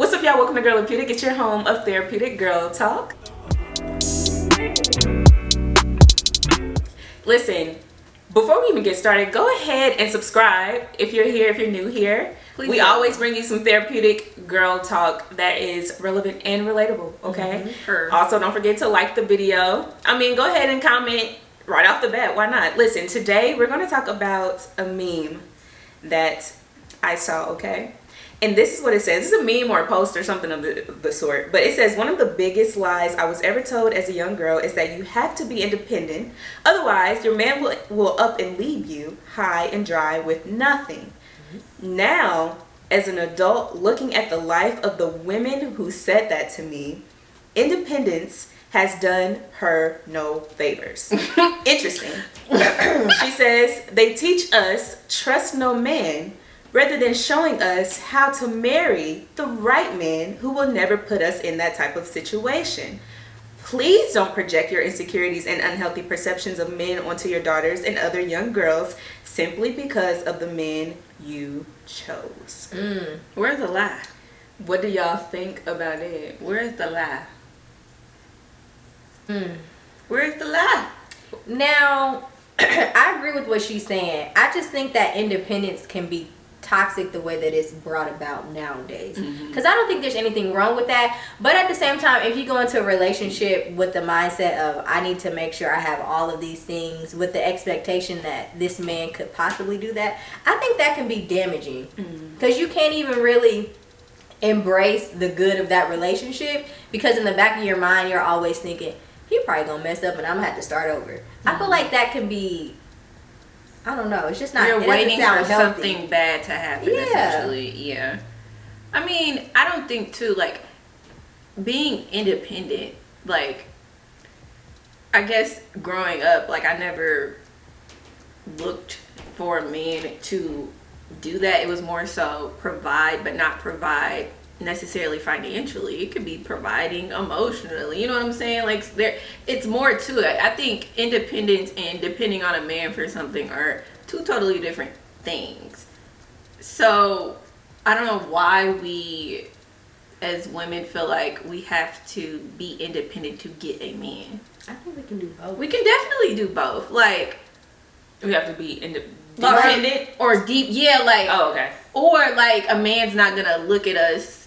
What's up, y'all? Welcome to Girlopeutic. It's your home of therapeutic girl talk. Listen, before we even get started, go ahead and subscribe if you're here, if you're new here. Please we always bring you some therapeutic girl talk that is relevant and relatable, okay? Also, don't forget to like the video. Go ahead and comment right off the bat. Why not? Listen, today we're going to talk about a meme that I saw, okay? And this is what it says. It's a meme or a post or something of the sort. But it says, one of the biggest lies I was ever told as a young girl is that you have to be independent. Otherwise, your man will up and leave you high and dry with nothing. Now, as an adult looking at the life of the women who said that to me, independence has done her no favors. Interesting. She says, they teach us trust no man, rather than showing us how to marry the right man who will never put us in that type of situation. Please don't project your insecurities and unhealthy perceptions of men onto your daughters and other young girls simply because of the men you chose. Where's the lie? What do y'all think about it? Where's the lie? Where's the lie? Now, I agree with what she's saying. I just think that independence can be toxic the way that it's brought about nowadays, because I don't think there's anything wrong with that, but at the same time, if you go into a relationship with the mindset of I need to make sure I have all of these things with the expectation that this man could possibly do that, I think that can be damaging, because you can't even really embrace the good of that relationship, because in the back of your mind you're always thinking he probably gonna mess up and I'm gonna have to start over. I feel like that can be, I don't know. It's just not. You're waiting for healthy. something bad to happen. Yeah. Essentially, yeah. I don't think too. Like, being independent. Like, I guess growing up, like I never looked for a man to do that. It was more so provide, but not provide necessarily financially. It could be providing emotionally, you know what I'm saying? Like, it's more to it. I think independence and depending on a man for something are two totally different things. So I don't know why we as women feel like we have to be independent to get a man. I think we can do both. We can definitely do both. Like, We have to be dependent or deep, yeah, like, oh, okay. Or like a man's not gonna look at us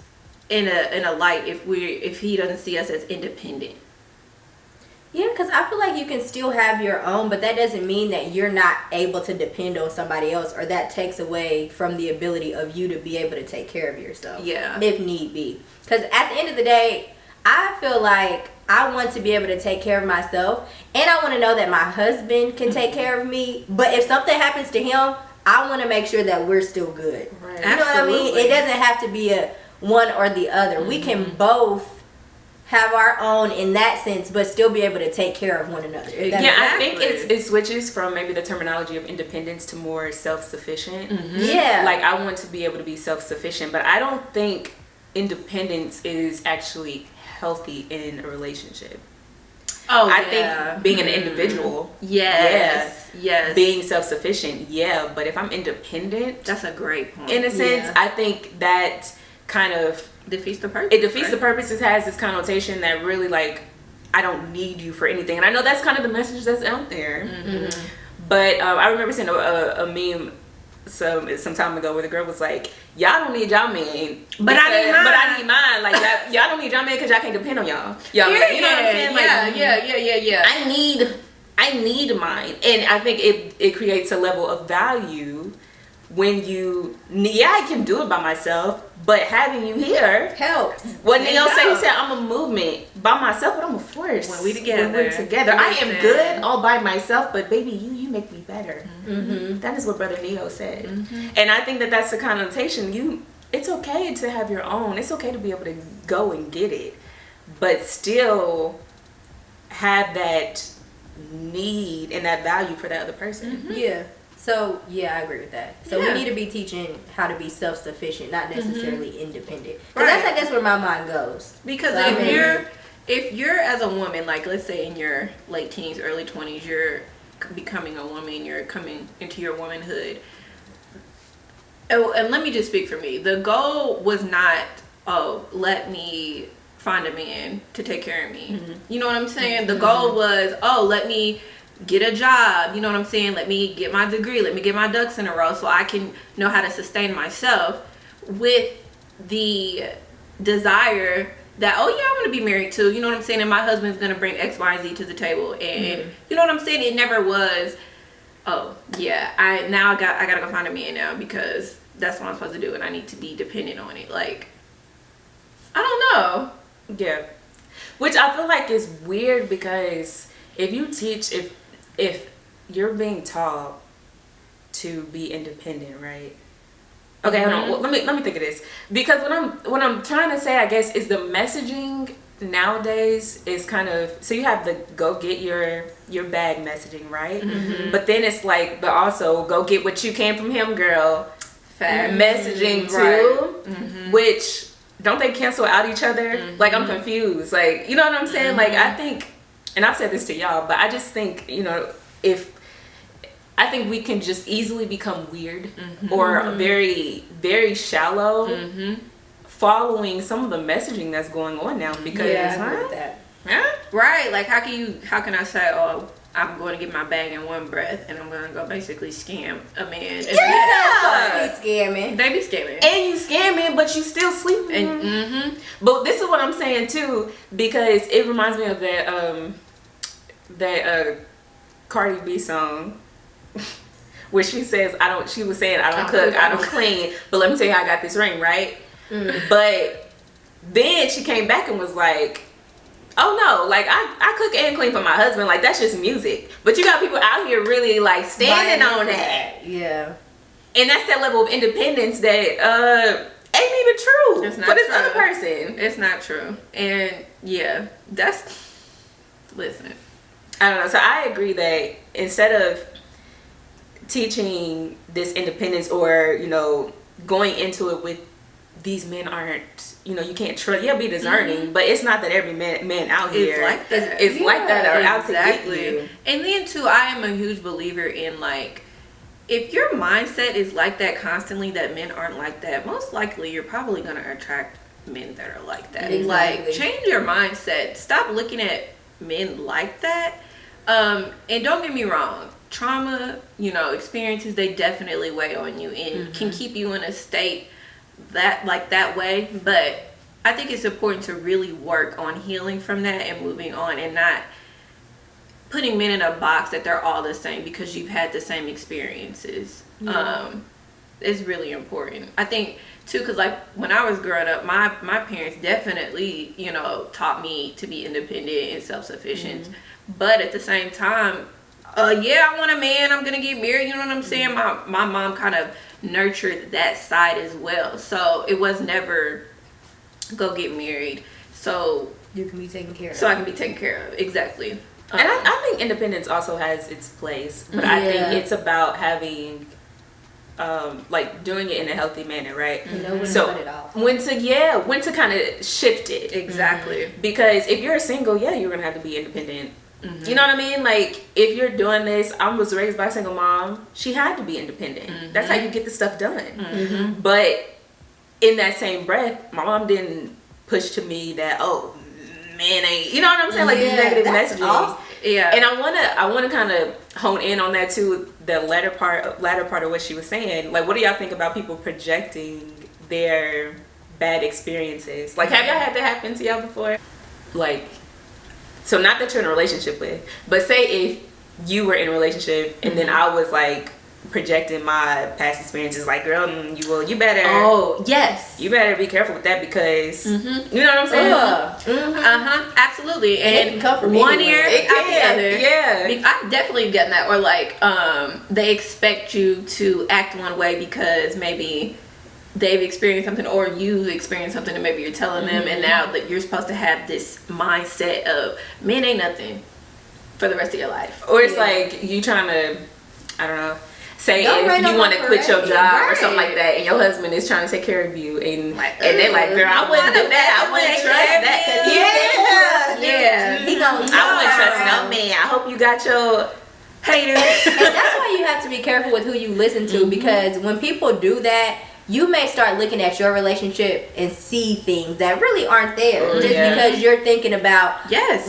in a light if he doesn't see us as independent. Yeah, because I feel like you can still have your own, but that doesn't mean that you're not able to depend on somebody else, or that takes away from the ability of you to be able to take care of yourself. Yeah. If need be. Because at the end of the day, I feel like I want to be able to take care of myself, and I want to know that my husband can take care of me. But if something happens to him, I want to make sure that we're still good. Right. You know what I mean? It doesn't have to be a one or the other. We can both have our own in that sense, but still be able to take care of one another. I think it switches from maybe the terminology of independence to more self-sufficient. Yeah. Like, I want to be able to be self-sufficient, but I don't think independence is actually healthy in a relationship. Oh, I think being an individual, yes, being self-sufficient, but if I'm independent, that's a great point. in a sense, I think that kind of defeats the purpose. It defeats the purpose. It has this connotation that really, like, I don't need you for anything. And I know that's kind of the message that's out there. But I remember seeing a meme some time ago where the girl was like, y'all don't need y'all man, but I need mine. Like, y'all don't need y'all man because y'all can't depend on y'all. You know what I'm saying? Like, yeah. I need mine. And I think it creates a level of value when you, I can do it by myself, but having you here helps. What Neil said, he said, I'm a movement by myself, but I'm a force. When we're together. I am good all by myself, but baby, you make me better. That is what Brother Neo said. And I think that that's the connotation. It's okay to have your own. It's okay to be able to go and get it, but still have that need and that value for that other person. Yeah. So, I agree with that. So, we need to be teaching how to be self-sufficient, not necessarily independent. Because that's, I guess, where my mind goes. Because if you're as a woman, like, let's say in your late teens, early 20s, you're becoming a woman, you're coming into your womanhood. Oh, and let me just speak for me. The goal was not oh, let me find a man to take care of me. You know what I'm saying? The goal was, oh, let me get a job. You know what I'm saying? Let me get my degree. Let me get my ducks in a row so I can know how to sustain myself, with the desire that, oh yeah, I want to be married too. You know what I'm saying? And my husband's going to bring X, Y, and Z to the table. And you know what I'm saying? It never was, oh yeah, I gotta go find a man now because that's what I'm supposed to do and I need to be dependent on it. Like, I don't know. Yeah. Which I feel like is weird, because if you teach, if you're being taught to be independent, right? Okay, hold on. Well, let me think of this, because what I'm trying to say, I guess, is the messaging nowadays is kind of, so you have the go get your bag messaging, right? But then it's like, but also go get what you can from him, girl. Fact. Messaging too, which don't they cancel out each other? Like, I'm confused. Like, you know what I'm saying? Like, I think, and I've said this to y'all, but I just think, you know, I think we can just easily become weird or very, very shallow following some of the messaging that's going on now, because I agree with that. Right, like how can I say, oh, I'm going to get my bag in one breath and I'm going to go basically scam a man? Yeah, they be scamming. They be scamming. And you scamming, but you still sleeping. And, But this is what I'm saying too, because it reminds me of that Cardi B song where she says, she was saying, I don't cook, I don't clean, but let me tell you how I got this ring, right? But then she came back and was like, oh no, like I cook and clean for my husband, like that's just music. But you got people out here really like standing on that. Yeah. And that's that level of independence that ain't even true for this other person. It's not true. And yeah, listen. I don't know. So I agree that instead of teaching this independence, or, you know, going into it with these men aren't, you know, you can't trust, be discerning, but it's not that every man out here is like that or out to get you. And then too, I am a huge believer in, like, if your mindset is like that constantly, that men aren't like that, most likely you're probably going to attract men that are like that. Exactly. Like, change your mindset. Stop looking at men like that. And don't get me wrong, trauma, you know, experiences, they definitely weigh on you and can keep you in a state that way. But I think it's important to really work on healing from that and moving on, and not putting men in a box that they're all the same because you've had the same experiences. It's really important, I think, too, because like when I was growing up, my parents definitely, you know, taught me to be independent and self-sufficient. But at the same time, I want a man, I'm gonna get married, you know what I'm saying? My mom kind of nurtured that side as well. So it was never go get married so you can be taken care of. So I can be taken care of. Exactly. And I think independence also has its place, but I think it's about having like doing it in a healthy manner, right? When so to cut it off. when to kind of shift it. Exactly. Because if you're single, you're gonna have to be independent. You know what I mean? Like, if you're doing this, I was raised by a single mom. She had to be independent. That's how you get the stuff done. But in that same breath, my mom didn't push to me that, oh, man ain't, you know what I'm saying? Like, these negative messages. Awesome. Yeah. And I wanna kind of hone in on that too, the latter part of what she was saying. Like, what do y'all think about people projecting their bad experiences? Like, have y'all had that happen to y'all before? Like, so not that you're in a relationship with, but say if you were in a relationship and then I was like projecting my past experiences, like, girl, you better. Oh, yes. You better be careful with that, because you know what I'm saying? Absolutely. And one ear out the other. Yeah. I've definitely gotten that. Or like, they expect you to act one way because maybe they've experienced something, or you've experienced something, and maybe you're telling them, and now that you're supposed to have this mindset of men ain't nothing for the rest of your life. Or it's like you trying to, I don't know, say if you want to quit your job or something like that, and your husband is trying to take care of you, and they're like, girl, I wouldn't do that. I wouldn't trust that. I wouldn't trust no man. I hope you got your haters. And that's why you have to be careful with who you listen to, because when people do that, you may start looking at your relationship and see things that really aren't there just because you're thinking about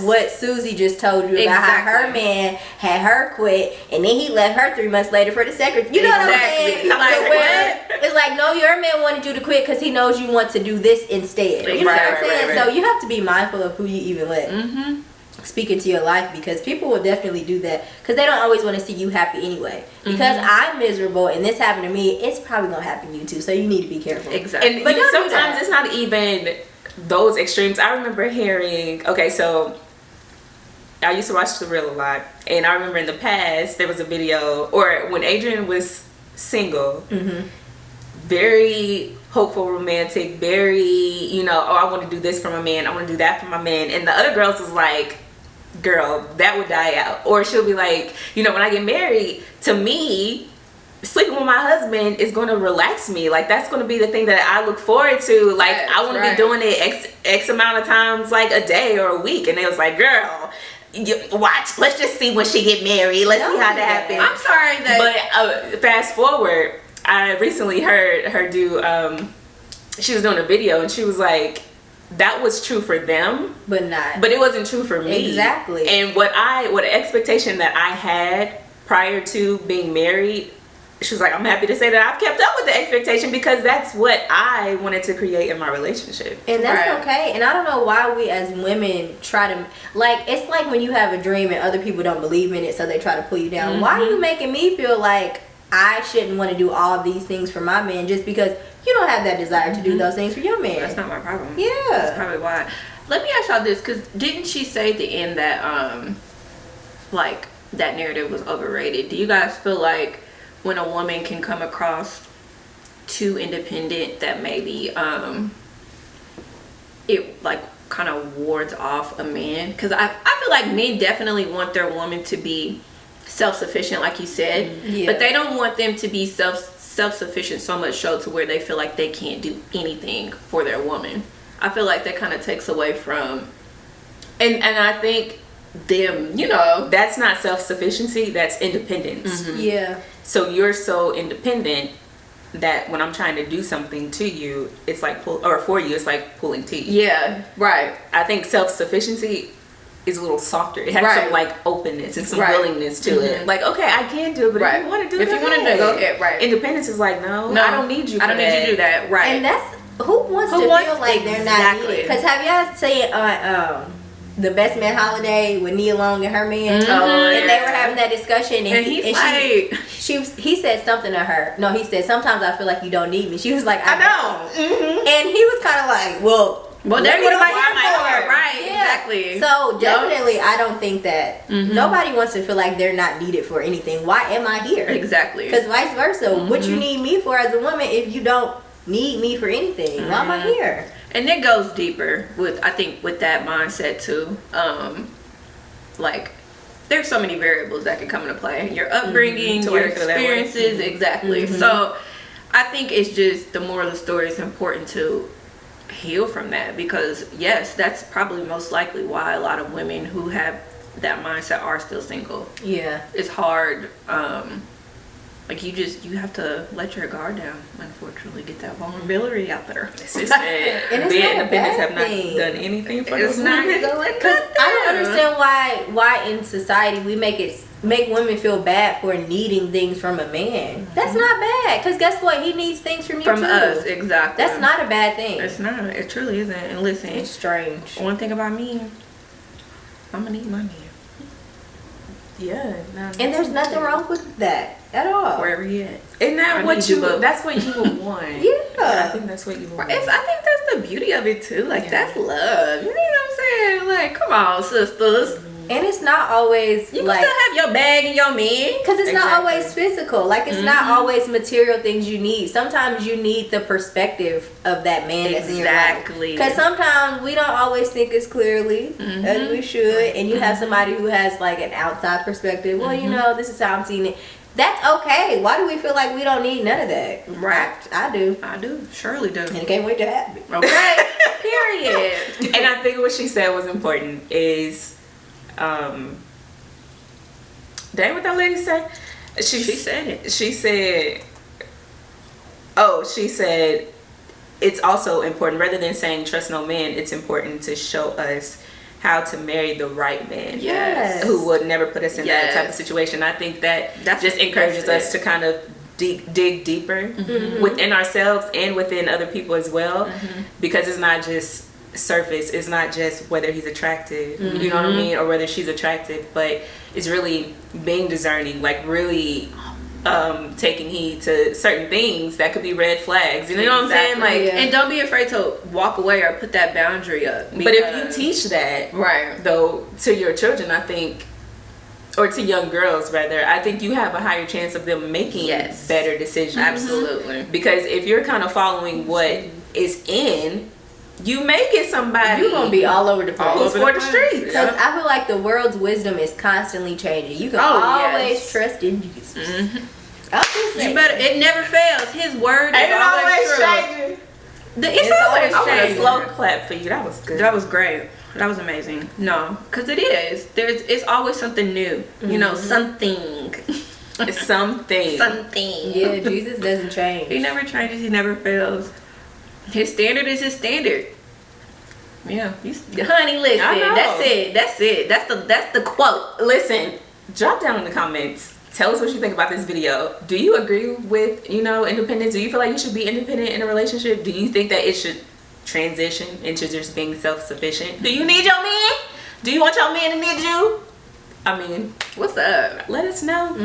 what Susie just told you about how her man had her quit and then he left her 3 months later for the second. You know what I'm saying? Like, it's like, no, your man wanted you to quit because he knows you want to do this instead. You know what I'm saying? Right. So you have to be mindful of who you even let speak into your life, because people will definitely do that because they don't always want to see you happy anyway. Because I'm miserable and this happened to me, it's probably gonna happen to you too. So you need to be careful. Exactly. But sometimes it's not even those extremes. I remember hearing, okay, so I used to watch The Real a lot, and I remember in the past there was a video, or when Adrian was single, very hopeful, romantic, very, you know, oh, I want to do this for my man, I want to do that for my man, and the other girls was like, girl, that would die out. Or she'll be like, you know, when I get married, to me, sleeping with my husband is going to relax me. Like, that's going to be the thing that I look forward to. Like, I want to be doing it X amount of times, like a day or a week. And they was like, girl, watch, let's just see when she get married, let's see how that happens. I'm sorry that, but fast forward, I recently heard her do she was doing a video and she was like, that was true for them, but it wasn't true for me. Exactly. And what expectation that I had prior to being married, she was like, I'm happy to say that I've kept up with the expectation because that's what I wanted to create in my relationship. And that's okay. And I don't know why we as women try to, like, it's like when you have a dream and other people don't believe in it, so they try to pull you down. Why are you making me feel like I shouldn't want to do all of these things for my man just because you don't have that desire to do those things for your man? That's not my problem. Yeah. That's probably why. Let me ask y'all this, because didn't she say at the end that, like, that narrative was overrated? Do you guys feel like when a woman can come across too independent that maybe it, like, kind of wards off a man? Because I feel like men definitely want their woman to be self-sufficient, like you said, but they don't want them to be self-sufficient so much so to where they feel like they can't do anything for their woman. I feel like that kind of takes away from and I think them, you know, that's not self-sufficiency, that's independence. Yeah. So you're so independent that when I'm trying to do something to you, it's like for you, it's like pulling teeth. Yeah, right. I think self-sufficiency is a little softer. It has some like openness and some willingness to it. Like, okay, I can do it, but if you want to do it, if you want to go ahead, right. Independence is like, no, I don't need you. I don't need you to do that, right? And that's who wants to feel like they're not needed. Because have y'all seen the Best Man Holiday with Nia Long and her man, and they were having that discussion, and he said something to her. No, he said, sometimes I feel like you don't need me. She was like, I don't. And he was kind of like, well, then what am I here for? Right, exactly. So definitely, I don't think that nobody wants to feel like they're not needed for anything. Why am I here? Exactly. Because vice versa, what you need me for as a woman if you don't need me for anything? Why am I here? And it goes deeper with, I think, with that mindset too. Like, there's so many variables that can come into play. Your upbringing, your experiences, exactly. So I think it's just the moral of the story is important to heal from that, because yes, that's probably most likely why a lot of women who have that mindset are still single. Yeah, it's hard. Like you have to let your guard down, unfortunately, get that vulnerability out there. It's just and it's not a bad have thing. Not done anything for it's not going. Because I don't understand why in society we make women feel bad for needing things from a man. That's not bad, because guess what? He needs things from you from too. Us, exactly. That's not a bad thing. It's not. It truly isn't. And listen, it's strange. One thing about me, I'm gonna need my man. Yeah, and there's nothing wrong with that at all. Wherever he at, isn't that what you? That's what you would want. Yeah, I think that's what you would want. I think that's the beauty of it too. Like that's love. You know what I'm saying? Like, come on, sisters. And it's not always you can still have your bag and your man, because it's not always physical. Like it's not always material things you need. Sometimes you need the perspective of that man that's in your life. Because sometimes we don't always think as clearly as we should, and you have somebody who has like an outside perspective. Well, you know, this is how I'm seeing it. That's okay. Why do we feel like we don't need none of that? Right. I do. I do. Surely do. And I can't wait to have it. Okay. Period. And I think what she said was important is, dang, what that lady said? She said it. She said, Oh, she said it's also important, rather than saying trust no man, it's important to show us how to marry the right man. Yes. Who would never put us in that type of situation. I think that's just encourages us to kind of dig deeper within ourselves and within other people as well, because it's not just surface, it's not just whether he's attractive, you know what I mean, or whether she's attractive, but it's really being discerning, like really taking heed to certain things that could be red flags, you know what I'm saying, like, and don't be afraid to walk away or put that boundary up, but if you teach that though to your children, I think, or to young girls rather, I think you have a higher chance of them making better decisions. Absolutely. Because if you're kind of following what is in, you may get somebody, you're gonna be all over the place, all over the streets. Because I feel like the world's wisdom is constantly changing. You can always trust in Jesus. You better. It never fails. His word is always true. Changing. It's always changing. I want a slow changing. clap for you. That was good. That was great. That was amazing. No, because it is. It's always something new. You know, something. It's something. Something. Yeah, Jesus doesn't change. He never changes. He never fails. His standard is his standard. Yeah. Honey, listen. That's it. That's the quote. Listen, drop down in the comments. Tell us what you think about this video. Do you agree with, independence? Do you feel like you should be independent in a relationship? Do you think that it should transition into just being self-sufficient? Do you need your man? Do you want your man to need you? I mean, what's up? Let us know.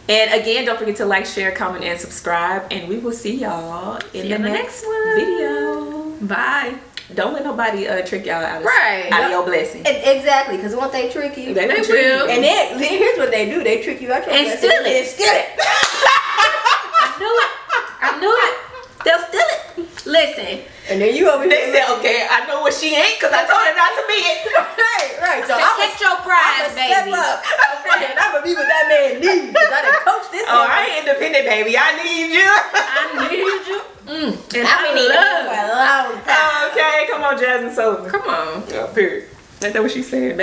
And again, don't forget to like, share, comment, and subscribe. And we will see y'all in the next video. Bye. Don't let nobody trick y'all out of your blessing. Exactly, because won't they trick you? They will. And then here's what they do: they trick you out your blessing and steal it. I knew it. They'll steal it. Listen. And then you over here. They said, okay, I know what she ain't, because I told her not to be it. Right. So protect your pride, baby. Step up. Okay, and I'm gonna be what that man needs, because I done coached this. Oh, I ain't independent, baby. I need you. I need you. And I've been needing you for a long time. Okay, come on, Jasmine Sullivan. Come on. Period. Ain't that what she said?